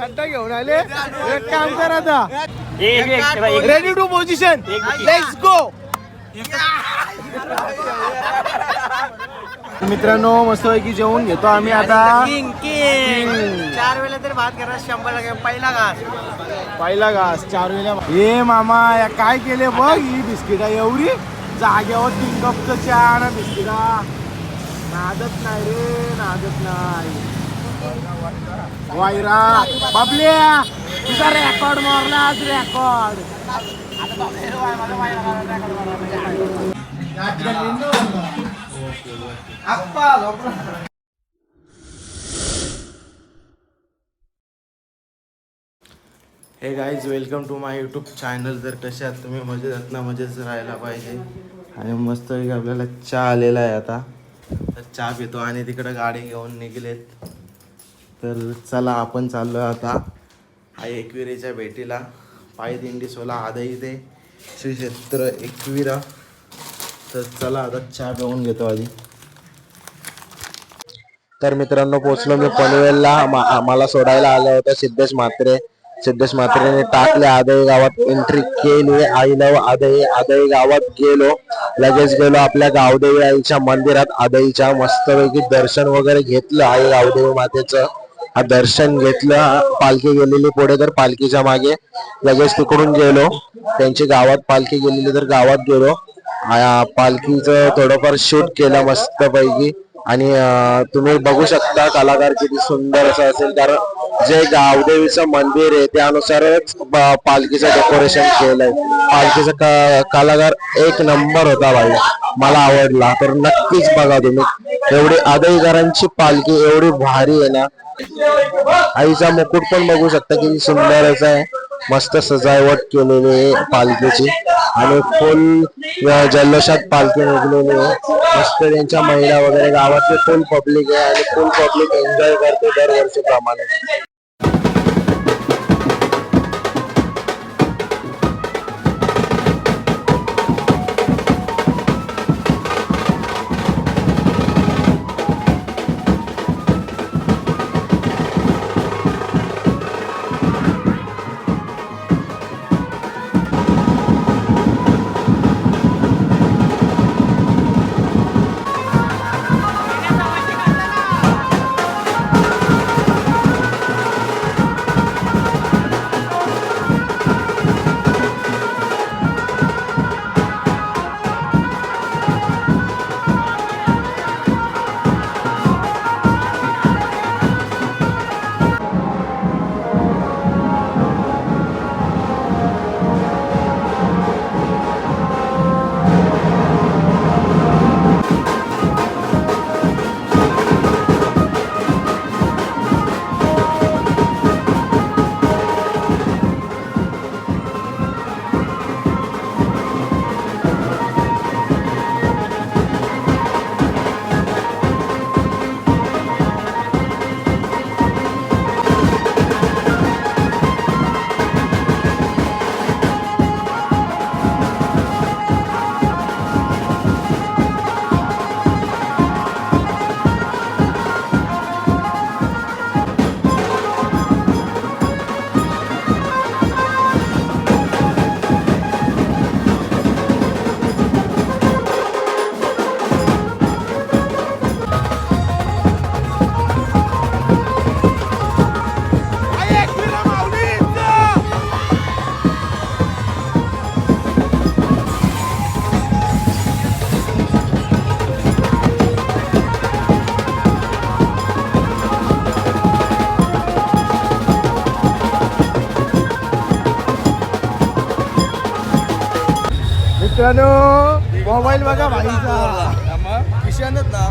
खड्डा घेऊन आले. एक काम कर आता, ready to position, let's go. मित्रांनो मस्तपैकी जेवून घेतो आम्ही आता. 4 वेळेला तरी भात करा, 100 पहिला घास 4 वेळा. हे मामा या काय केले बघ, ही बिस्किटा एवढी जाग्यावर 3 कपचं चहा ना बिस्किटा. नादत नाही रे, नादत नाही. वायरा बाबल्या तुझा रेकॉर्ड मारला आज, record. Hey guys, welcome to my YouTube channel. तर कसे आहात तुम्ही? मजेत ना? मजेच राहायला पाहिजे. आणि मस्त आपल्याला चहा आलेला आहे आता, तर चहा पितो आणि तिकडं गाडी घेऊन निघलेत. तर चला आपण चाललो आता आई एकविरेच्या भेटीला. पायदिंडी 16 आदई ते श्री क्षेत्र एकविरा. तर चला आता चहा पिऊन घेतो आधी. तर मित्रांनो पोचलो मी पनवेलला. मला सोडायला आलं होतं सिद्धेश म्हात्रेने टाकले. आदई गावात एंट्री केली. आई लव आदई गावात गेलो. लगेच गेलो आपल्या गावदेवी आईच्या मंदिरात. आदईच्या मस्तपैकी दर्शन वगैरे घेतलं. आई गावदेवी मातेचं दर्शन घेतलं. पालखी गेलेली पुढे, तर पालखीच्या मागे लगेच तिकडून गेलो. त्यांची गावात पालखी गेलेली, तर गावात गेलो. पालखीचं थोडंफार शूट केलं मस्तपैकी. आणि तुम्ही बघू शकता कलाकार किती सुंदर असं असेल, कारण जे गावदेवीचं मंदिर आहे त्यानुसारच पालखीचं डेकोरेशन केलंय. पालखीचा कलाकार एक नंबर होता भाई, मला आवडला. तर नक्कीच बघा तुम्ही. एवढी आदईकरांची पालखी एवढी भारी आहे ना. आईचा मुकुट पण बघू शकता किती सुंदर असं आहे. मस्त सजावट केलेली आहे पालखीची आणि फुल जल्लोषात पालखी निघलेली आहे. मस्त त्यांच्या महिला वगैरे गावातले फुल पब्लिक आहे आणि फुल पब्लिक एन्जॉय करते दरवर्षीप्रमाणे. मित्रांनो मोबाईल बघा भाईचा, किशानच ना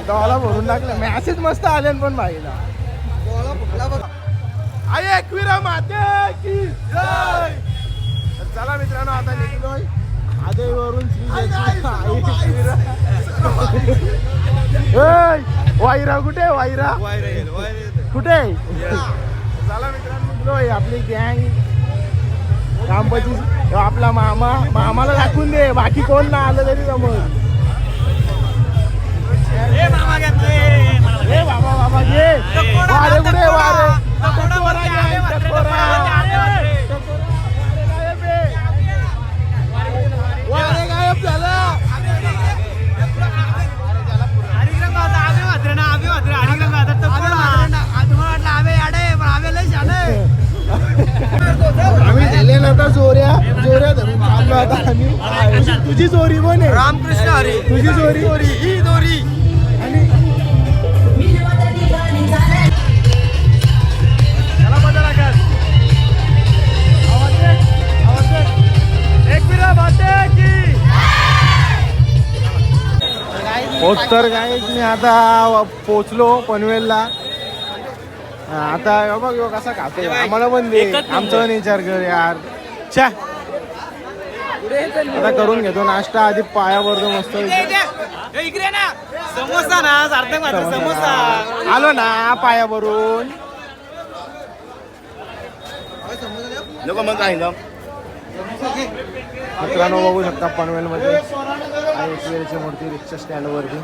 डोळा भरून टाकले. मॅसेज मस्त आले पण भाईला. आई एकविरा माते की जय. चला मित्रांनो आता निघलोय आदईवरून वायरा. कुठे वायरा कुठे? चला मित्रांनो निघलोय आपली गँग कांबाची. आपला मामाला दाखवून दे, बाकी कोण ना आलं तरी समज. आम्ही झाले ना आता जोऱ्या धरून चाललो आता आम्ही. तुझी जोरी पण आहे. रामकृष्ण हरी. तुझी जोरी ही दोरी. आणि तर काय मी आता पोचलो पनवेलला. आता बघ कसा खातोय आम्हाला पण दे. आमचा पण विचार कर यार. चा आता करून घेतो नाश्ता. आधी पाया भरतो मस्त. इकडे ना समोसा ना सार्थक मात्र समोसा. आलो ना पाया भरून. मित्रांनो बघू शकता पनवेलमध्ये एकविराची मूर्ती रिक्षा स्टँड वरती.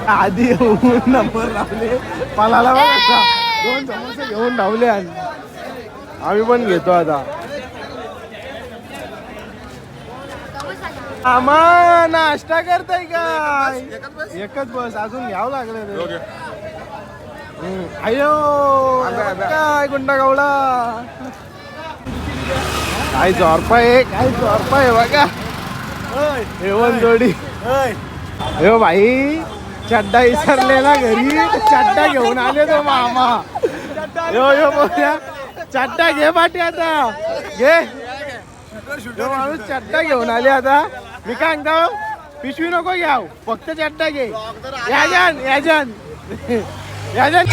आधी येऊन नंबर लावले पलाला बघा. 2 समोसे घेऊन धावले. आम्ही पण घेतो आता. आम्हा नाश्ता करताय काय? एकच बस अजून घ्यावं लागलं. अयो काय गुंडा गावला. काय जोरपा आहे काय जोरपा आहे बघा. हेवन जोडी. अयो भाई चड्डा विसरले ना घरी. चड्डा घेऊन आले तो मामा. यो यो बोल्या चड्डा घे पाठी आता घे. यो माणूस चड्डा घेऊन आले आता. मी काय सांगतो पिशवी नको घ्याव फक्त चड्डा घे. याजन याजन याजन.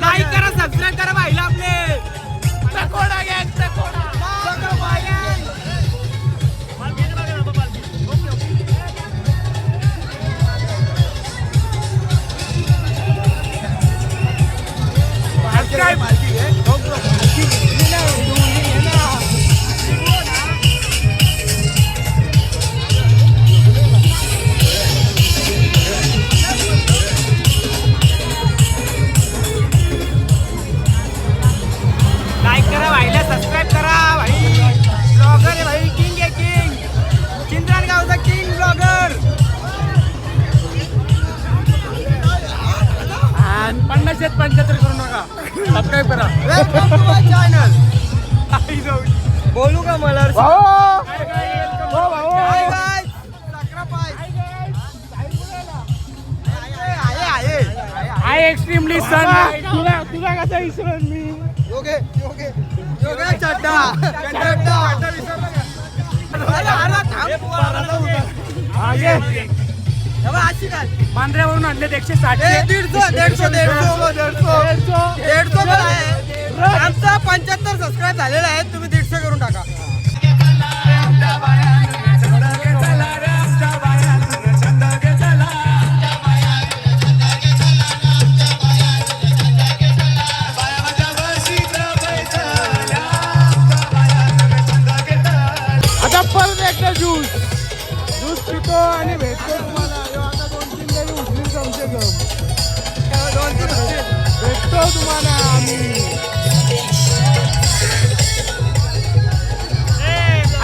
लाईक करा सबस्क्राईब करा भाईला आपले. लाईक करा भाईला सबस्क्राईब करा भाई. ब्लॉगर आहे भाई. किंग आहे किंग. चिंचणगावचा king blogger. 50-75 करू नका. सबस्क्राईब करा चॅनल. बोलू का मला आय एक्स्ट्रीमली सन. तुला कसा विसरून मी. मांजऱ्यावरून आणले 160. 150 आमचा 75 सबस्क्राईब झालेला आहे. तुम्ही 150 करून टाका. आता परत एकदा ज्यूस पितो आणि भेटतो तुम्हाला. आता 2-3 जणी उठली कमसे कम. भेटतो तुम्हाला आम्ही.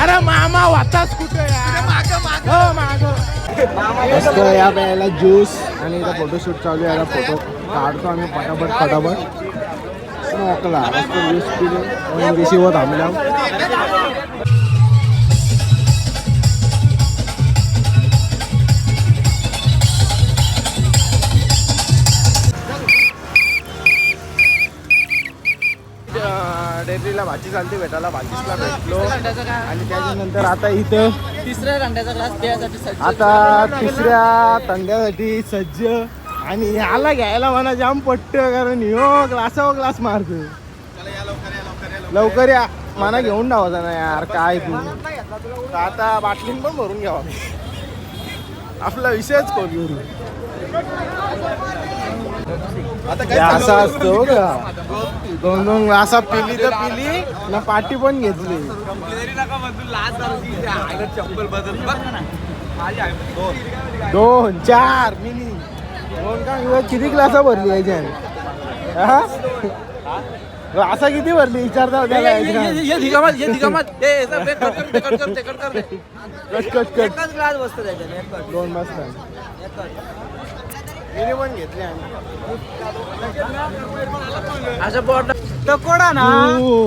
अरे मामा वाताच कुठे माग मस्त या प्यायला ज्यूस आणि इथं फोटोशूट चालू आहे. फोटो काढतो आम्ही पटापट. मोकला रस्तो यूज केले देशीवर थांबल्या डेलीला भाजी चालते भेटायला भाजीला भेटलो आणि त्याच्यानंतर आता इथं तिसऱ्या अंड्याचा ग्लास प्यायसाठी सज्ज. आता तिसऱ्या तंड्यासाठी सज्ज आणि ह्याला घ्यायला मला जाम पट्ट कारण ह्यो ग्लासावर ग्लास मारतो लवकर या मला घेऊन धावायचा ना यार काय तू तर आता बाटलीन पण भरून घ्यावा आपला विषयच खोल करू असा असतो का दोन दोन ग्लासा पिली तर पिली ना पाटी पण घेतली दोन चार मिली दोन का किती ग्लासा भरली याच्या ग्लासा किती भरली विचारता एकच ग्लास बसतो त्याच्याने. दोन बसता मिली पण घेतली असं बोट तकोडा ना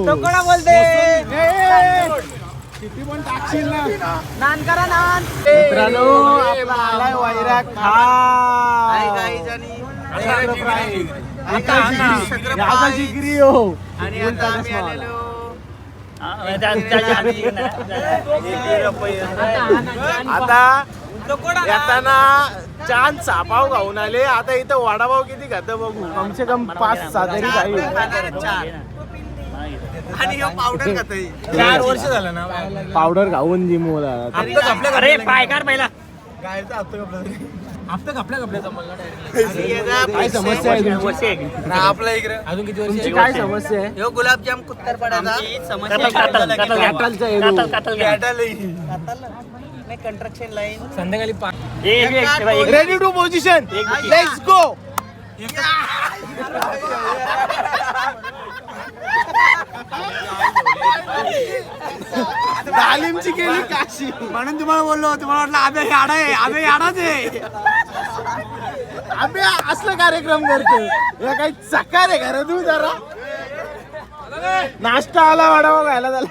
तकोडा बोलते किती पण टाकशील ना नान करा नान. मित्रांनो आपला आलाय वैरा जिगरी हो आणि आता आम्ही आलेलो आता तकोडा येताना छान चापाव खाऊन आले आता इथं वडापाव किती खातं बघू कमसे कम 5-6 तरी खाईल आणि पावडर खातोय 4 वर्ष झालं ना पावडर खाऊन जिम अरे पाय काढ पहिला काय समस्या आहे तुमची? आपल्या इकडे अजून किती तुमची काय समस्या आहे ह्यो गुलाबजाम कुत्तर पडायचा कंस्ट्रक्शन लाईन संध्याकाळी ready to position let's go तालीमची केली काशी म्हणून तुम्हाला बोललो तुम्हाला वाटलं आबे याडा आहे आबे याडाच आहे आम्ही असलं कार्यक्रम करतो हे काही चकार आहे खरं तू जरा नाश्ता आला वडापाव खायला झाला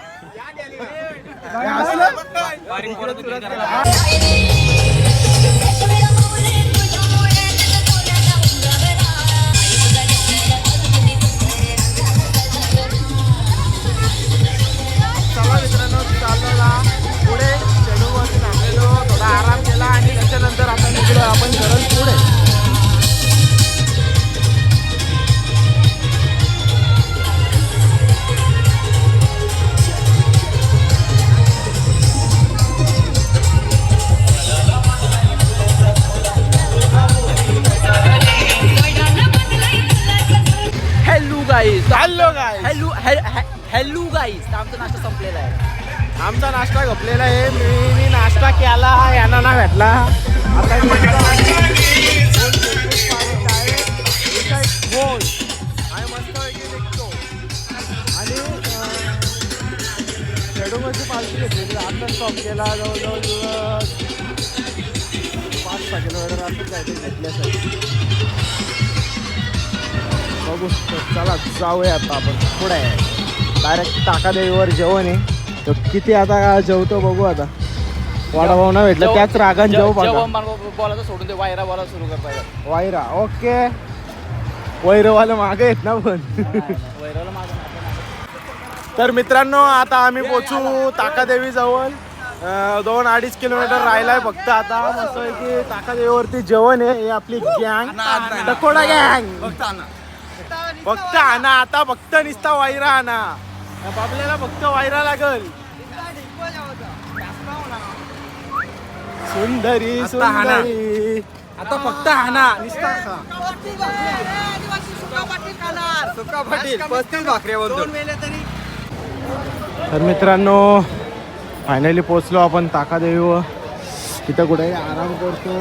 चला मित्रांनो चाललो पुढे शेड्यूलवरती थांबलेलो थोडा आराम केला आणि त्याच्यानंतर आता निघलो आपण घरात पुढे हॅलो गाईस आमचा नाश्ता संपलेला आहे. आमचा नाश्ता गपलेला आहे मी नाश्ता केला यांना ना भेटला आता आणि शेडूमध्ये पालखी घेतली आता स्टॉप केला जवळजवळ 5-6 किलोमीटर असं जायचं घेतल्यासाठी बघू चला जाऊया आता आपण पुढे डायरेक्ट टाकादेवीवर जेवण आहे तर किती आता जेवतो बघू आता वडापाव ना भेटलं त्याच रागान जेव बोलायचं सोडून ते वायरा बोलायला सुरू करता वायरा ओके वैरवाला मागे येत ना पण वैराला माझं तर मित्रांनो आता आम्ही पोचू ताकादेवी जवळ 2-2.5 किलोमीटर राहिलाय फक्त आता मस्त आहे की ताकादेवीवरती जेवण आहे हे आपली गँग टकोडा गँग फक्त आणा आता फक्त निसता वायरा आणा आपल्याला फक्त वायरा लागल सुंदरी सुंदरी आता फक्त हाना निसता सुका पाटील 35 भाकऱ्या बोलतो. तर मित्रांनो फायनली पोचलो आपण ताकादेवीवर तिथं कुठे आराम करतो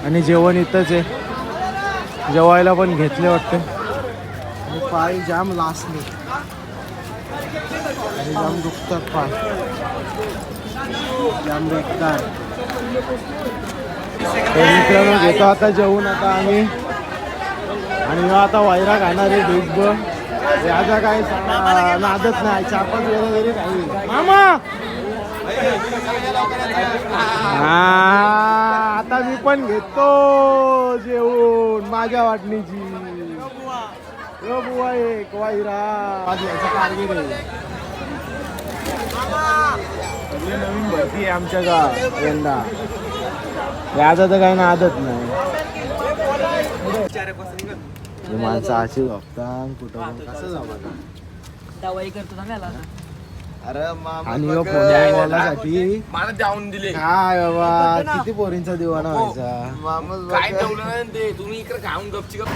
आणि जेवण इथंच आहे जेवायला पण घेतले वाटते आणि पाय जाम लासले आणि जाम दुखतात पाय जाम बेकार तर मित्रांनो घेतो आता जेवून आता आम्ही आणि आता वायरा खाणार आहे डिग याचा काय नादच नाही, 4-5 वेळा जरी काही मामा. आता मी पण घेतो जेवून माझ्या वाटणीची. बुवा एक वाईरा याचा टार्गेट आहे. नवीन भरती आहे आमच्या गावात यंदा. याचा तर काही नादच नाही. माणसं अशी बघता कुठं कसं जाऊ. आणि बोलासाठी मला जाऊन दिले काय बाबा किती पोरींचा दिवाना व्हायचा. काय ठेवलं नाही ते तुम्ही इकडे खाऊन गपची गप.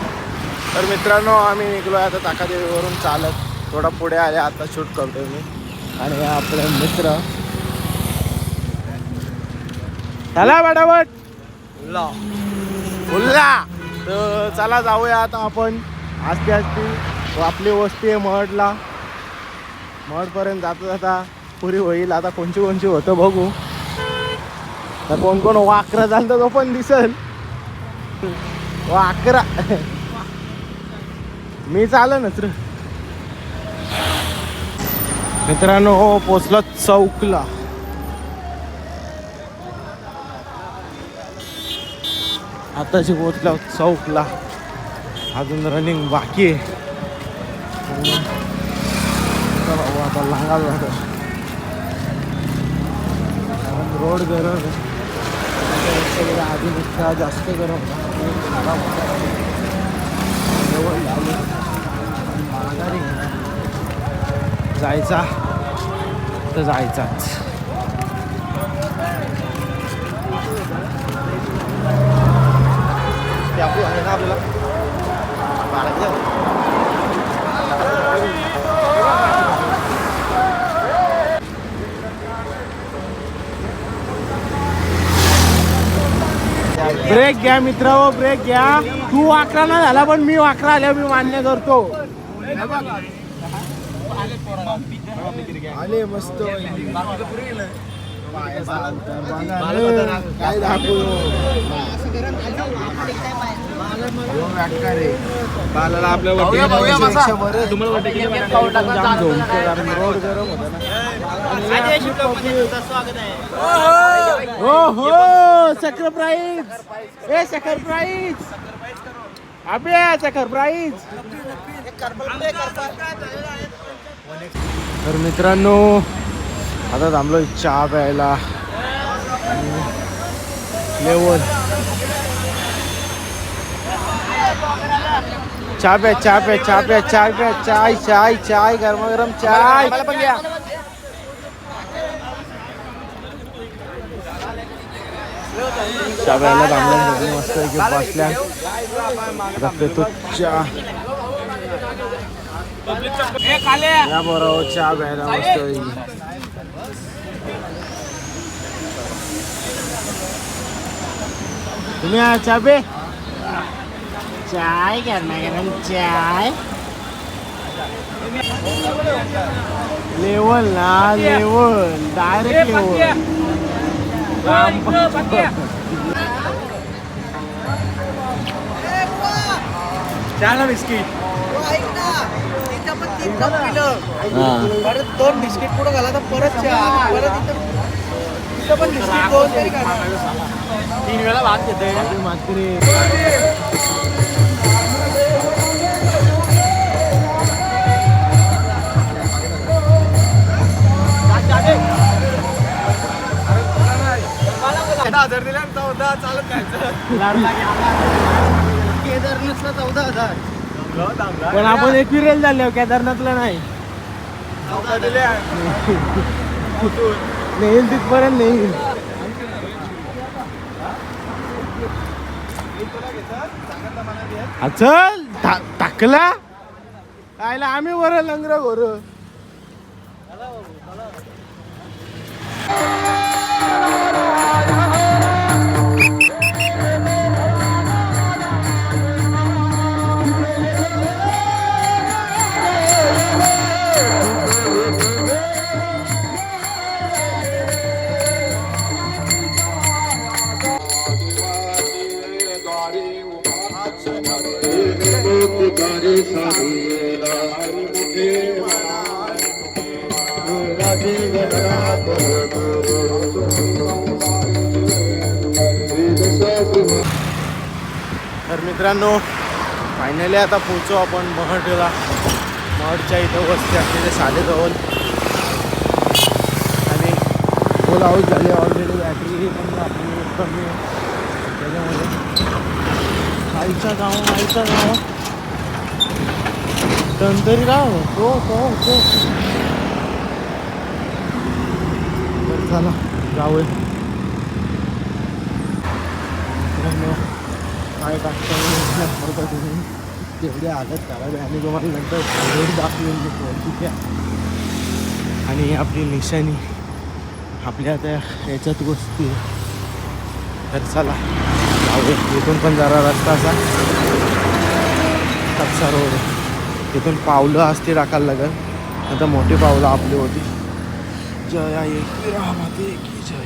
तर मित्रांनो आम्ही निघलो आता ताकादेवीवरून चालत. थोडा पुढे आले आता शूट करतोय मी. आणि आपले मित्र चला बटाबट उल्ला. तर चला जाऊया आता आपण. आस्ते आस्ते आपली वस्ती आहे महडला. महडपर्यंत जाता जाता पुरी होईल. आता कोणची कोणची होतं बघू. तर कोण कोण वाकरा झालं तर तो पण दिसल. वाकरा मी चालनच रे. मित्रांनो पोचलो चौकला. आताशी पोचलो चौकला. अजून रनिंग बाकी आहे. आता लांगा जातो. रोड गरम आधीपेक्षा जास्त गरम. जायचा तर जायचाच. ब्रेक घ्या मित्र, ब्रेक घ्या. तू वाकरा ना झाला पण मी वाकरा आल्यावर मी मान्य करतो. आले मस्त काय दाखवू बालाला आपल्या रोड गरम होता ना. हो हो सरप्राईज. ए सरप्राईज अबे सरप्राईज. तर मित्रांनो आता थांबलो चहा प्यायला. लेवल चहा प्या चहा प्या चहा प्या चहा प्या. चाय चाय चाय गरमागरम चाय. चहा प्यायला थांबलो मस्त बसल्या. आता पेतो चहा. या बरोबर चहा प्यायला मस्त. तुम्ही चहा पे चाय गरमागरम चाय. लेवल ना लेवल डायरेक्ट लेवल. चहा बिस्किट परत 2 बिस्किट पुढे घाला तर परत चहा. परत इथं पण बिस्किट 2 तरी घाला. 3 वेळा भात घेते मात्र. हजार दिला 14 चालत केदारनाथला 14,000. पण आपण एकविरेल झाले केदारनाथला नाही. नेईल तिथपर्यंत नेईल. चल टाकला कायला आम्ही वर लंगर गोर. तर मित्रांनो फायनली आता पोहोचू आपण महडला. महडच्या इथं वस्ती असलेले साडेजवळ आणि फुल हाऊस झाले ऑलरेडी. बॅटरी पण आपली कमी आहे त्याच्यामध्ये. आईचं गाव तंतरी गाव तो तर चला जाऊया. काय टाकता तुम्ही तेवढी आदत करावी आणि तुम्हाला नंतर रोड दाखवून देतो ठीक आहे. आणि आपली निशाणी आपल्या आता याच्यात वस्ती आहे. तर चला जाऊया. इथून पण जरा रस्ता असा कच्चा रोड आहे. तिथून पावलं असते टाकायला लागेल. आता मोठी पावलं आपली होती. जय आई माते की जय.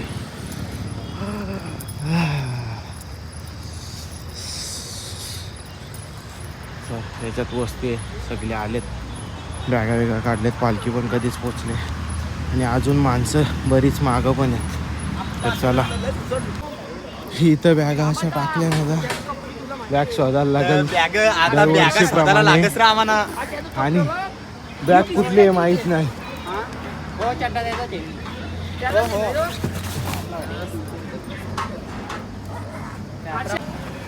याच्यात वस्ती आहे. सगळे आलेत, बॅगा वेगा काढलेत. पालखी पण कधीच पोचले आणि अजून माणसं बरीच मागं पण आहेत. तर चला इथं बॅगा अशा टाकल्या माझा. बॅग शोधायला लागेल दरवर्षीप्रमाणे. आणि बॅग कुठली आहे माहीत नाही.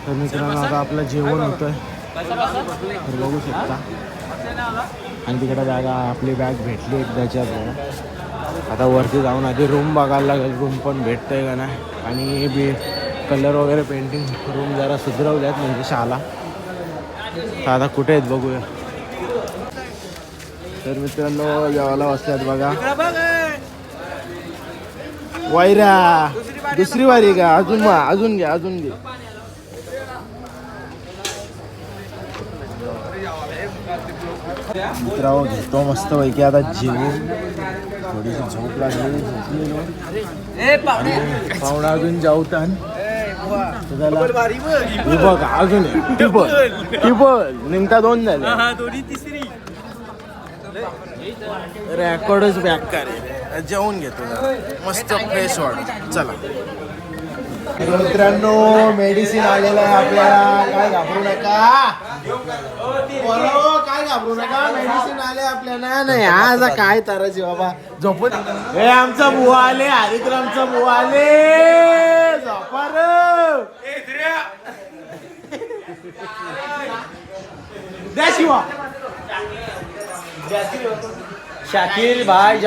तर मित्रांनो आता आपलं जेवण होतं तर बघू शकता. आणि तिकडे बॅगा आपली बॅग भेटली एकदाच्यात. आता वरती जाऊन आधी रूम बघायला लागेल. रूम पण भेटतंय का नाही. आणि बी कलर वगैरे पेंटिंग रूम जरा सुधरवल्यात म्हणजे शाला. तर आता कुठे आहेत बघूया. तर मित्रांनो जेवायला बसल्यात बघा. वायरा दुसरी वारी का अजून घे. मित्रांनो घेतो मस्त पैकी आता जेवून. थोडीशी झोप लागली. पाहुणा अजून जेवतान बघ अजून टिपल नेमका 2 झाले. रेकॉर्डच बॅक करे. जेवून घेतो मस्त फ्रेश वाटत. चला मित्रांनो मेडिसिन आलेलं आहे आपल्याला. काय घाबरू नका. काय घाबरू नका. मेडिसिन आले आपल्याला. नाही आज काय ताराची बाबा झोपून. हे आमचा बुवा आले. हरिक्रमचा बुवा आले. झोपार द्या शिवा. शाकीर भाई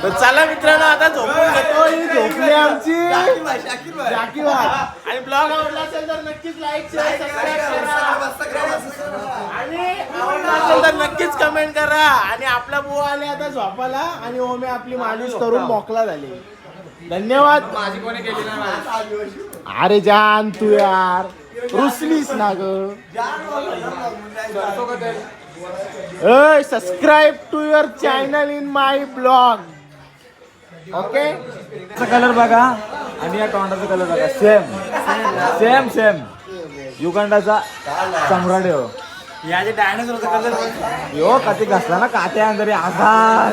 तर चला मित्रांनो आता झोपून घेतो. ही झोपली आमची शाकीर भाई. आणि ब्लॉग आवडला असेल तर नक्कीच लाईक शेअर सबस्क्राईब करा. आणि आवडला असेल तर नक्कीच कमेंट करा. आणि आपला बुवा आले आता झोपाला. आणि ओमे आपली मालिश करून मोकळा झाली. धन्यवाद. माझी कोणी केली नाही. अरे जान तू यार रुसलीस ना ग. Subscribe to your channel in my blog. Okay. Colour बघा आणि या तोंडाचा कलर बघा. सेम युगांडाचा सम्राट हो. याचे डायनोसॉरचा कलर यो कधी घासला ना काट्या तरी आधार.